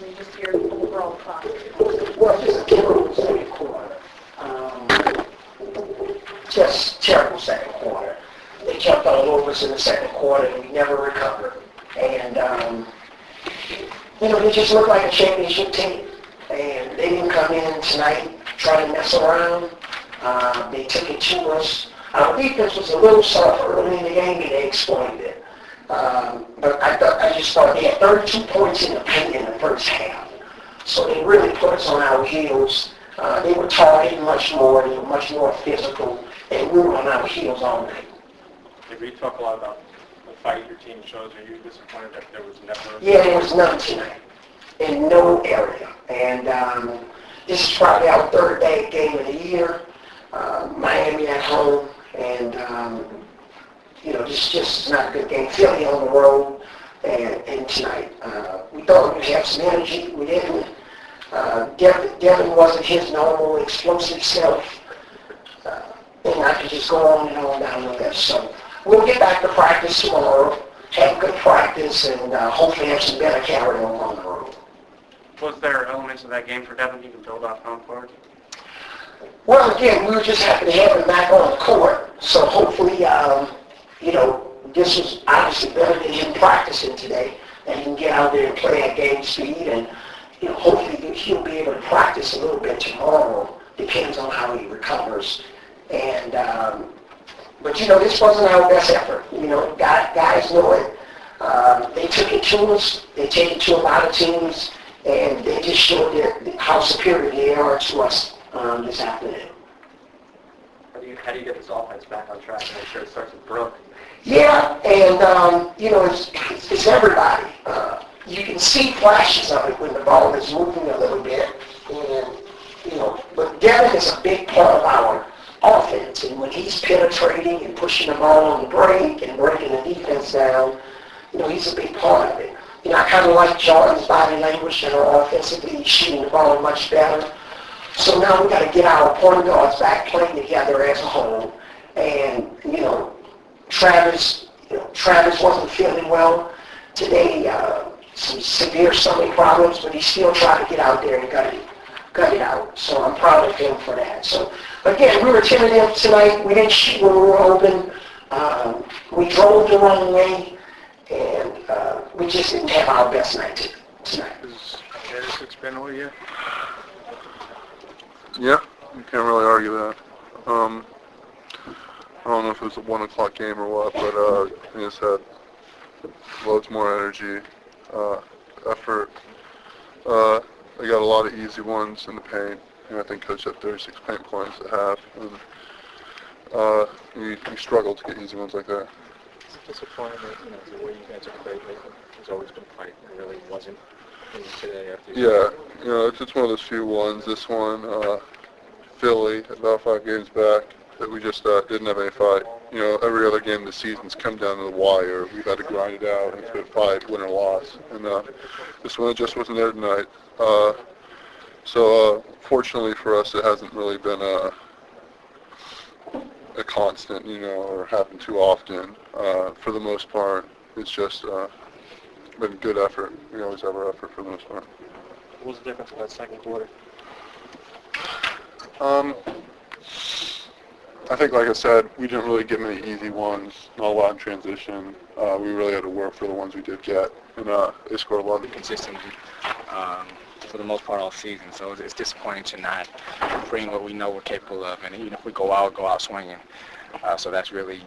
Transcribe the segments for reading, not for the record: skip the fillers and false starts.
mean, just your overall thoughts. Well, just a terrible second quarter. Just terrible second quarter. They jumped all over us in the second quarter, and we never recovered. And, they just looked like a championship team. And they didn't come in tonight trying to mess around. They took it to us. Our defense was a little soft early in the game, and they exploited it. But I just thought they had 32 points in the paint in the first half. So they really put us on our heels. They were targeting much more. They were much more physical. And we were on our heels all night. You talk a lot about the fight your team shows. Are you disappointed that there was never... Yeah, there was none tonight. In no area. And this is probably our third bad game of the year. Miami at home. And, this just is not a good game. Philly on the road. And tonight. We thought we'd have some energy. We didn't. Devin wasn't his normal explosive self. And I could just go on and on down the list. So we'll get back to practice tomorrow, have good practice, and hopefully have some better carry on the road. Was there elements of that game for Devin you can build off going forward? Well, again, we were just happy to have him back on the court. So hopefully, this was obviously better than him practicing today, and he can get out there and play at game speed, and hopefully he'll be able to practice a little bit tomorrow. Depends on how he recovers. And but this wasn't our best effort. Guys know it. They took it to us. They take it to a lot of teams, and they just showed how superior they are to us this afternoon. How do you get this offense back on track and make sure it starts with Brook? Yeah, and it's everybody. You can see flashes of it when the ball is moving a little bit, and but Devin is a big part of our offense, and when he's penetrating and pushing the ball on the break and breaking the defense down, he's a big part of it. I kind of like Jordan's body language and offensively. He's shooting the ball much better. So now we got to get our point guards back playing together as a whole. And Travis wasn't feeling well today. Some severe stomach problems, but he still tried to get out there and got it out. So I'm proud of him for that. So again, we were tentative tonight. We didn't shoot when we were open. We drove the wrong way, and we just didn't have our best night tonight. Is Harris been all year? Yeah, you can't really argue that. I don't know if it was a 1 o'clock game or what, but he just had loads more energy, effort. They got a lot of easy ones in the paint. I think Coach had 36 paint points at half. And he struggled to get easy ones like that. It's disappointing that the way you guys have played lately has always been fighting. It really wasn't today after. Yeah, it's one of those few ones. This one, Philly, about 5 games back, that we just didn't have any fight. Every other game this season's come down to the wire. We've had to grind it out. It's been a fight, win or loss. And this one just wasn't there tonight. So fortunately for us, it hasn't really been a constant, or happened too often. For the most part, it's just been good effort. We always have our effort for the most part. What was the difference in that second quarter? I think, like I said, we didn't really get many easy ones, not a lot in transition. We really had to work for the ones we did get, and they scored a lot. Consistently, for the most part all season, so it's disappointing to not bring what we know we're capable of, and even if we go out swinging. So that's really,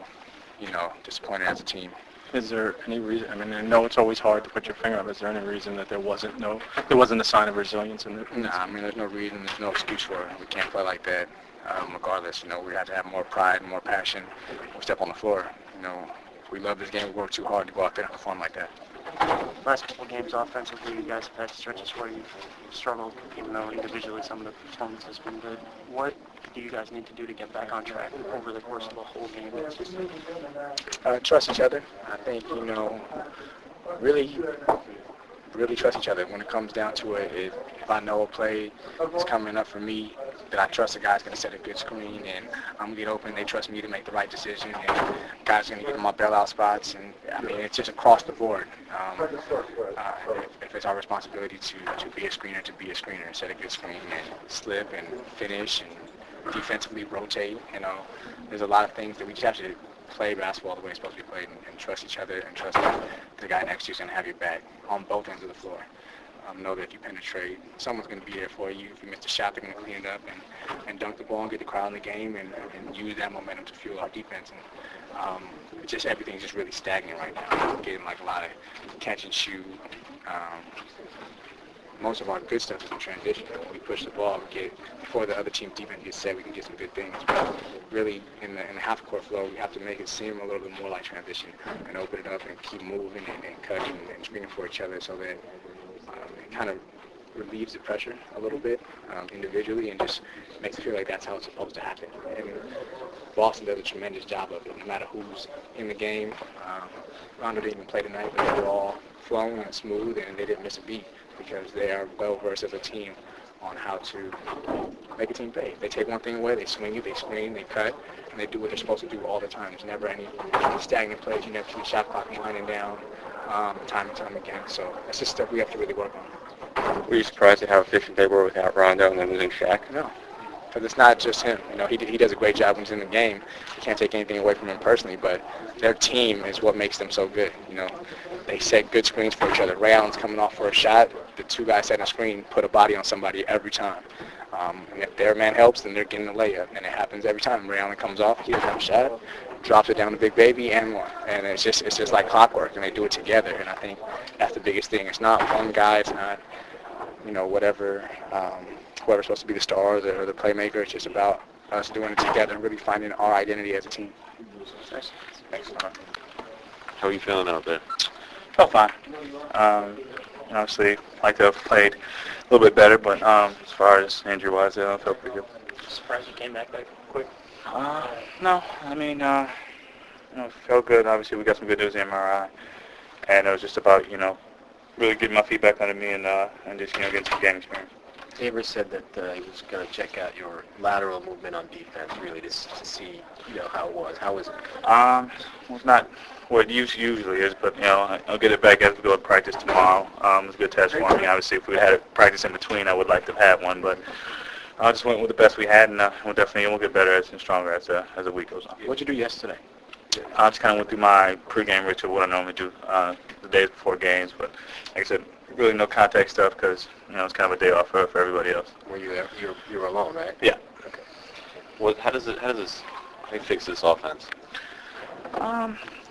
disappointing as a team. Is there any reason? I know it's always hard to put your finger on. Is there any reason that there wasn't a sign of resilience in it? No, there's no reason, there's no excuse for it. We can't play like that. Regardless, we have to have more pride and more passion when we step on the floor. If we love this game, we work too hard to go out there and perform like that. Last couple of games offensively, you guys have had stretches where you've struggled, even though individually some of the performance has been good. What do you guys need to do to get back on track over the course of a whole game? Trust each other. I think, really really trust each other. When it comes down to it, if I know a play is coming up for me, that I trust the guy's going to set a good screen, and I'm going to get open. They trust me to make the right decision, and guys going to get in my bailout spots. And I mean, it's just across the board. If it's our responsibility to be a screener, set a good screen, and slip and finish and defensively rotate. You know, there's a lot of things that we just have to play basketball the way it's supposed to be played, and trust each other, and trust that the guy next to you is going to have your back on both ends of the floor. Know that if you penetrate, someone's going to be there for you. If you miss a shot, they're going to clean it up and dunk the ball and get the crowd in the game and use that momentum to fuel our defense. And just everything's just really stagnant right now. We're getting like a lot of catch and shoot. Most of our good stuff is in transition. When we push the ball, we get before the other team's defense gets set, we can get some good things. But really, in the half-court flow, we have to make it seem a little bit more like transition and open it up and keep moving and cutting and screening for each other so that it kind of relieves the pressure a little bit individually and just makes it feel like that's how it's supposed to happen. And Boston does a tremendous job of it, no matter who's in the game. Rondo didn't even play tonight, but they were all flowing and smooth, and they didn't miss a beat because they are well-versed as a team on how to make a team pay. They take one thing away, they swing it, they screen, they cut, and they do what they're supposed to do all the time. There's never any stagnant plays. You never see the shot clock winding down time and time again. So that's just stuff we have to really work on. Were you surprised at how efficient they were without Rondo and then losing Shaq? No, because it's not just him. You know, he does a great job when he's in the game. You can't take anything away from him personally, but their team is what makes them so good. You know, they set good screens for each other. Ray Allen's coming off for a shot. The two guys setting a screen put a body on somebody every time. And if their man helps, then they're getting the layup, and it happens every time. Ray Allen comes off, he doesn't have a shot, drops it down to Big Baby and one, and it's just like clockwork, and they do it together. And I think that's the biggest thing. It's not one guy. It's not whoever's supposed to be the stars or the playmaker. It's just about us doing it together and really finding our identity as a team. Thanks. How are you feeling out there? Felt fine. Obviously, like to have played a little bit better, but as far as injury-wise, I felt pretty good. Surprised you came back that quick? No, I mean, felt good. Obviously, we got some good news in MRI, and it was just about, really getting my feet back under me and just, getting some game experience. Avery said that he was going to check out your lateral movement on defense, really, to see, how it was. How was it? It's not what it usually is, but, I'll get it back as we go to practice tomorrow. It's a good test for me. Obviously, if we had a practice in between, I would like to have had one, but I just went with the best we had, and we'll get better and stronger as the week goes on. What did you do yesterday? I just kind of went through my pregame ritual, what I normally do the days before games, but like I said, really no contact stuff because, it's kind of a day off for everybody else. Were you there? You were alone, right? Yeah. Okay. How do you fix this offense?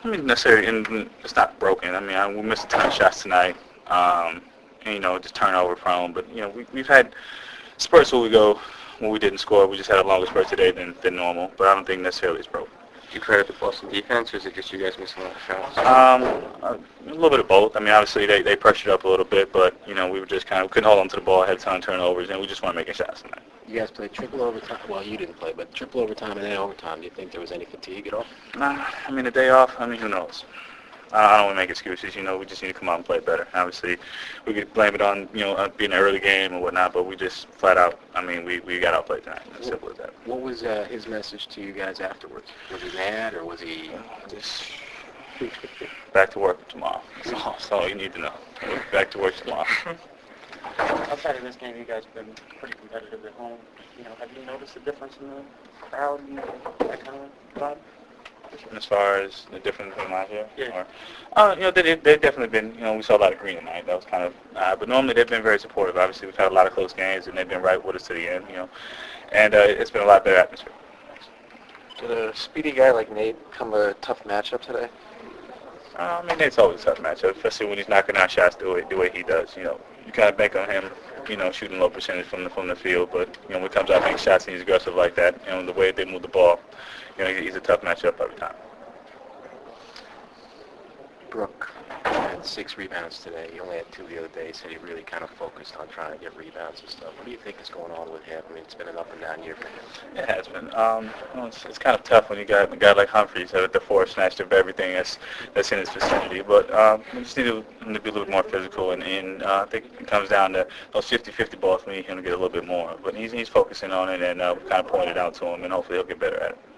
Necessarily, and it's not broken. We missed a ton of shots tonight, and, just turnover prone, but, we've had spurts when we didn't score. We just had a longer spurt today than normal, but I don't think necessarily it's broken. Do you credit the Boston defense, or is it just you guys missing a lot of shots? A little bit of both. Obviously they pressured up a little bit, but we were just couldn't hold on to the ball, had a ton of turnovers, and we just weren't making shots tonight. You guys played triple overtime. Well, you didn't play, but triple overtime and then overtime. Do you think there was any fatigue at all? Nah, the day off, who knows? I don't want to make excuses. We just need to come out and play better. Obviously, we could blame it on, being an early game or whatnot, but we just flat out, we got outplayed tonight. As simple as that. What was his message to you guys afterwards? Was he mad or was he... Just back to work tomorrow. That's all you need to know. Back to work tomorrow. Outside of this game, you guys have been pretty competitive at home. Have you noticed a difference in the crowd and that kind of vibe? As far as the difference from last year? Yeah. They've definitely been, we saw a lot of green tonight. That was kind of odd. But normally they've been very supportive. Obviously, we've had a lot of close games, and they've been right with us to the end, And it's been a lot better atmosphere. Did a speedy guy like Nate become a tough matchup today? Nate's always a tough matchup, especially when he's knocking down shots the way he does. You kind of bank on him, shooting low percentage from the field. But, when he comes out making shots and he's aggressive like that, the way they move the ball, he's a tough matchup every time. Brook and had 6 rebounds today. He only had 2 the other day. He said he really kind of focused on trying to get rebounds and stuff. What do you think is going on with him? I mean, it's been an up and down year for him. It has been. Well, it's kind of tough when you got a guy like Humphries at the force snatched up everything that's in his vicinity. But we just need him to be a little bit more physical, and I think it comes down to those 50-50 balls. We need him to get a little bit more. But he's focusing on it, and we kind of pointed out to him, and hopefully he'll get better at it.